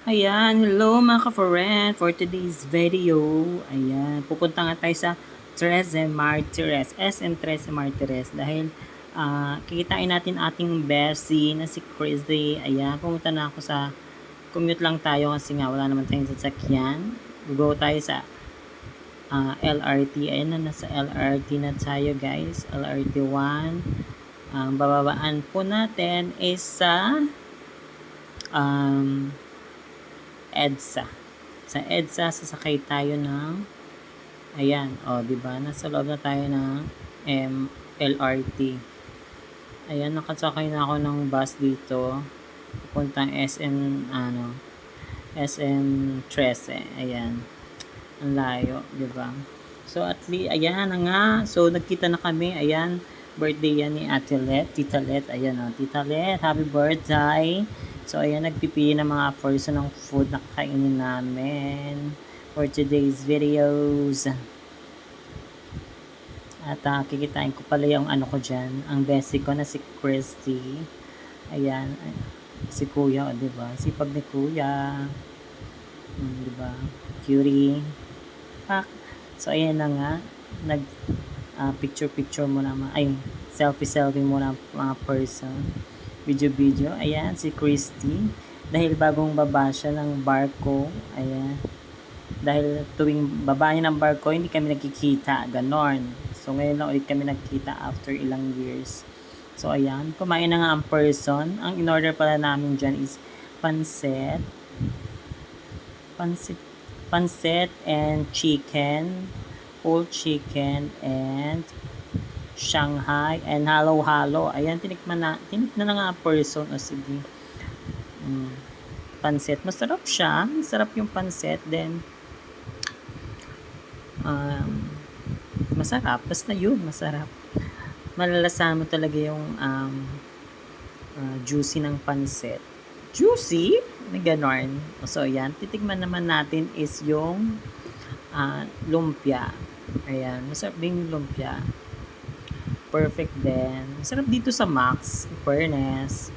Ayan, hello mga ka-friend. For today's video, ayan, pupunta nga tayo sa Trece Martires, SM Trece Martires dahil kikitain natin ating bestie na si Christy. Ayan, pumunta na ako sa commute lang tayo kasi nga wala naman tayong sasakyan. Go tayo sa LRT. Ayan na, nasa LRT na tayo guys. LRT 1. Ang bababaan po natin is sa um, EDSA. Sa EDSA, sasakay tayo ng, ayan, di ba? Nasa loob na tayo ng LRT. Ayan, nakasakay na ako ng bus dito. Pupuntang SM Trece. Ayan. Ang layo, di ba? So, at least, ayan na nga. So, nagkita na kami. Ayan, birthday yan ni Ate Let. Tita Let, ayan o. Tita Let, happy birthday. So, ayan, nagpipili ng mga person ng food na kakainin namin for today's videos. At kikitain ko pala yung ano ko dyan, ang bestie ko na si Christy. Ayan, si Kuya, diba? Sipag ni Kuya. Diba? Cutie. Pak. So, ayan na nga. Picture-picture muna. Selfie-selfie muna mga person. Video-video. Ayan, si Christy. Dahil bagong baba siya ng barko. Ayan. Dahil tuwing baba niya ng barko, hindi kami nagkikita. Ganon. So, ngayon lang ulit kami nagkita after ilang years. So, ayan. Kumain na nga ang person. Ang in-order pala namin dyan is pancit and chicken, whole chicken and Shanghai and halo-halo. Ayan, tinikman na nga ang person. O sige. Pancit. Masarap siya. Masarap yung pancit. Then, masarap. Basta yun, masarap. Malalasahan mo talaga yung juicy ng pancit. Juicy? May ganon. So, ayan. Titigman naman natin is yung lumpia. Ayan. Masarap din yung lumpia. Perfect din. Masarap dito sa Max. Fairness.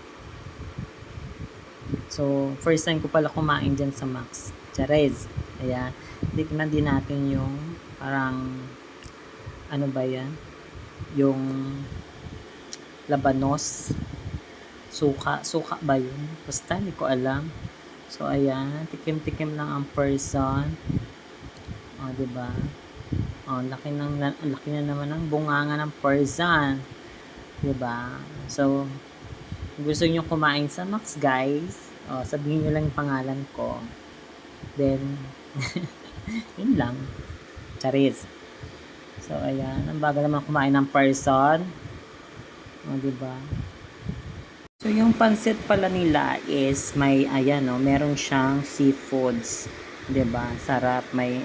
So, first time ko pala kumain dyan sa Max. Charez. Ayan. Titignan din natin yung parang ano ba yan? Yung labanos. Suka ba yun? Basta, hindi ko alam. So, ayan. Tikim-tikim lang ang person. Diba? Laki na naman ng bunganga ng person. Diba? So, gusto nyo kumain sa Max, guys, sabihin nyo lang yung pangalan ko. Then, yun lang. Charis. So, ayan. Ang bagal naman kumain ng person. Diba? So, yung pancit pala nila is may, ayan, meron siyang seafoods. Diba? Sarap. May,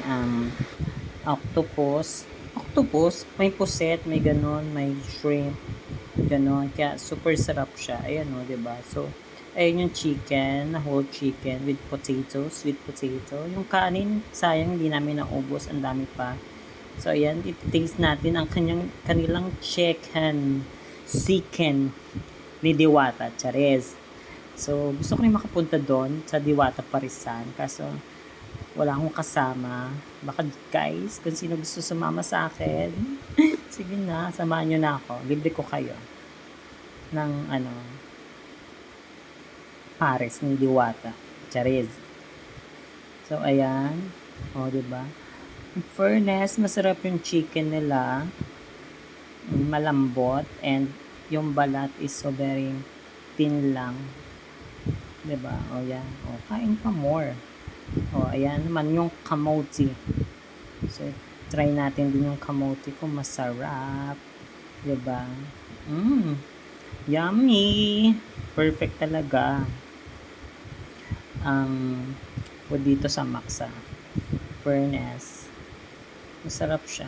octopus, may puset, may ganon, may shrimp, ganon. Kaya, super sarap siya. Ayan, diba? So, ayun yung chicken, whole chicken with potato, sweet potato. Yung kanin, sayang, hindi namin naubos. Ang dami pa. So, ayan, i-taste natin ang kanilang chicken ni Diwata, Charez. So, gusto ko rin makapunta doon sa Diwata Parisan. Kaso, wala akong kasama. Baka guys, kung sino gusto sumama sa akin, sige na, samahan nyo na ako. Libre ko kayo ng Paris ni Diwata. Charez. So, ayan. Diba? In fairness, masarap yung chicken nila. Malambot. And yung balat is so very thin lang. Diba? Yan. Kain pa more. Ayan naman yung kamote. So, try natin din yung kamote kung masarap. Diba? Yummy! Perfect talaga. Ang food dito sa Maxa. Fairness. Masarap siya.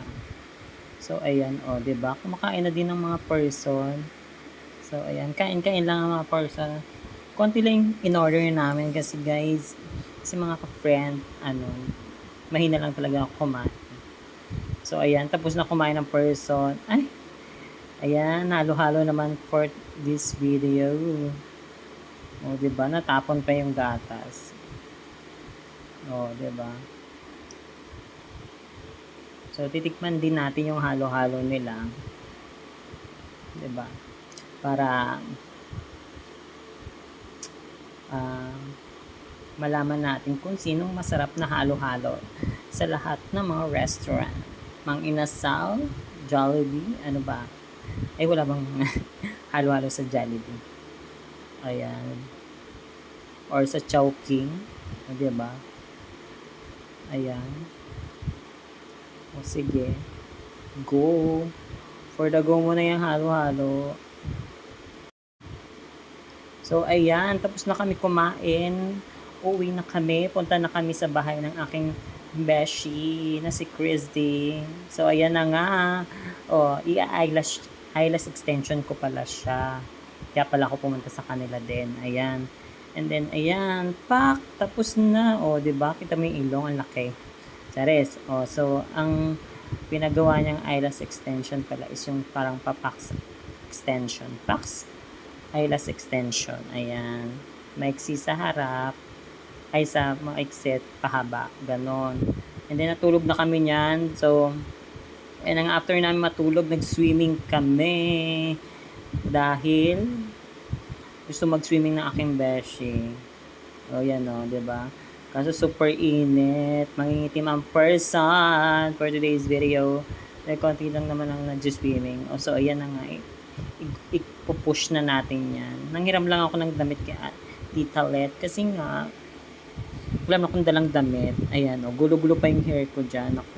So, ayan, diba? Kumakain na din ng mga person. So, ayan. Kain-kain lang ang mga person. Konti lang in-order namin kasi guys, mga ka-friend, mahina lang talaga ako kumain. So, ayan. Tapos na kumain ng person. Ayan. Halo-halo naman for this video. Diba? Natapon pa yung gatas. Oh, 'di ba? So, titikman din natin yung halo-halo nila, 'di ba? Para ah, malaman natin kung sinong masarap na halo-halo sa lahat ng mga restaurant. Mang Inasal, Jollibee, ano ba? Ay, wala bang halo-halo sa Jollibee? Ayan. Or sa Chowking, di ba? Ayan. O sige, go. For the go muna yung halo-halo. So, ayan. Tapos na kami kumain. Uwi na kami. Punta na kami sa bahay ng aking beshi na si Christy. So, ayan na nga. O, eyelash extension ko pala siya. Kaya pala ako pumunta sa kanila din. Ayan. And then, ayan. Pak! Tapos na. O, diba? Kita mo yung ilong. Ang laki. Chares. O, so, ang pinagawa niyang eyelash extension pala is yung parang papax extension. Pax? Eyelash extension. Ayan. Maiksi sa harap. Ay, sa maiksit, pahaba. Ganon. And then, natulog na kami niyan. So, and ang after namin matulog, nag-swimming kami. Dahil, gusto mag-swimming ng aking beshi. O, yan o, diba? Kaso super init. Mangingitim ang person for today's video. Dahil konti lang naman ang nag-swimming. O, so, ayan na nga. Ipupush na natin yan. Nanghiram lang ako ng damit kay Tita Let. Kasi nga, wala na akong dalang damit. Ayan, o, gulo-gulo pa yung hair ko dyan. Ako,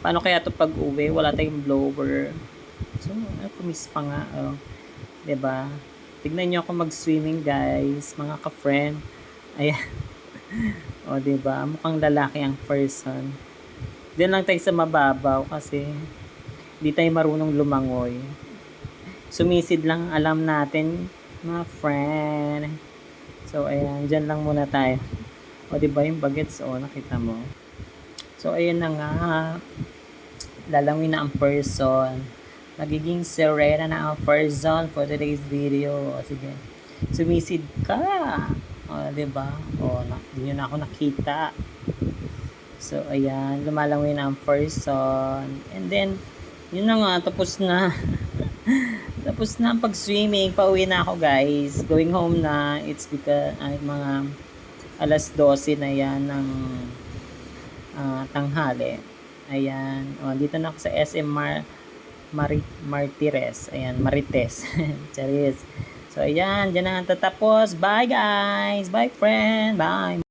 paano kaya to pag uwi? Wala tayong blower. So, kumis pa nga. O, diba? Tignan nyo ako mag-swimming, guys. Mga ka-friend. Ayan. O, diba? Mukhang lalaki ang person. Diyan lang tayo sa mababaw kasi hindi tayo marunong lumangoy. Sumisid lang alam natin, mga friend. So, ayan. Diyan lang muna tayo. O, diba yung bagets? O, nakita mo. So, ayan na nga. Lalangin na ang person. Magiging serena na ang person for today's video. O, sige. Sumisid ka. O, diba? O, hindi nyo na ako nakita. So, ayan. Lumalangin na ang person. And then, yun na nga. Tapos na. Tapos na ang pag-swimming. Pauwi na ako, guys. Going home na. It's because, mga alas 12 na yan ng tanghali. Ayan. O, dito na ako sa SM Martires. Ayan, Marites. Charis. So, ayan. Diyan na tatapos. Bye, guys. Bye, friend. Bye.